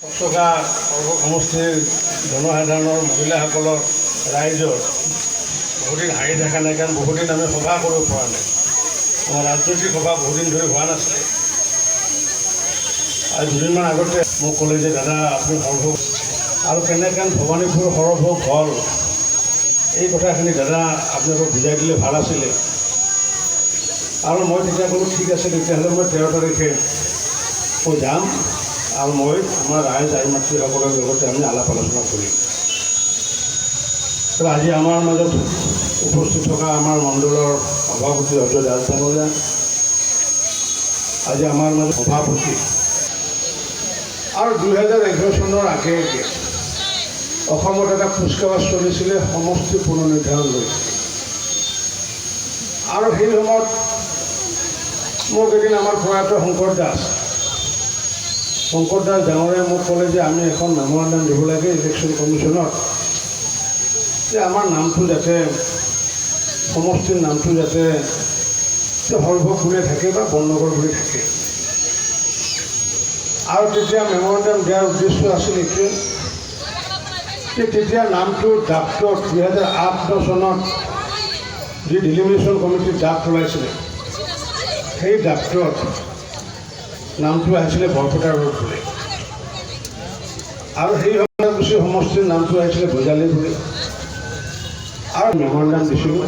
টকা সমষ্টিৰ জনসাধাৰণৰ মহিলাসকলৰ ৰাইজৰ বহুদিন হাৰি দেখা নাই, কাৰণ বহুদিন আমি সভা কৰিব পৰা নাই। আমাৰ ৰাজনৈতিক সভা বহুদিন ধৰি হোৱা নাছিলে। আৰু দুদিনমান আগতে মোক ক'লে যে দাদা আপুনি সৰভোগ আৰু কেনেকৈ ভৱানীপুৰ সৰভোগ হ'ল, এই কথাখিনি দাদা আপোনালোকক বুজাই দিলে ভাল আছিলে। আৰু মই তেতিয়া ক'লোঁ ঠিক আছে, তেতিয়াহ'লে মই 13 তাৰিখে মই যাম আৰু মই আমাৰ ৰাইজ আই মাতৃসকলৰ লগতে আমি আলাপ আলোচনা কৰিম। আজি আমাৰ মাজত উপস্থিত থকা আমাৰ মণ্ডলৰ সভাপতি অজয় দাস ডাঙৰীয়া, আজি আমাৰ মাজত সভাপতি আৰু 2011 চনৰ আগে অসমত এটা কুচকাৱাজ চলিছিলে সমষ্টি পুনৰ্নিৰ্ধাৰণ লৈ। আৰু সেই সময়ত মোক এদিন আমাৰ প্ৰয়াত শংকৰ দাস ডাঙৰীয়াই মোক ক'লে যে আমি এখন মেমৰেণ্ডাম দিব লাগে ইলেকশ্যন কমিশ্যনত, যে আমাৰ নামটো যাতে সমষ্টিৰ নামটো যাতে সৰভোগ বুলি থাকে বা বননগৰ বুলি থাকে। আৰু তেতিয়া মেমৰেণ্ডাম দিয়াৰ উদ্দেশ্য আছিল এইটোৱে যে তেতিয়া নামটো ড্ৰাফ্টত 2008 চনত যি ডিলিমিনেশ্যন কমিটিৰ ড্ৰাফ্ট ওলাইছিলে, সেই ড্ৰাফ্টত নামটো আহিছিলে বৰপেটা ৰোড বুলি, আৰু সেই সময়কুচি সমষ্টিৰ নামটো আহিছিলে ভোজালী বুলি। আৰু মেমৰেণ্ডাম দিছিলোঁ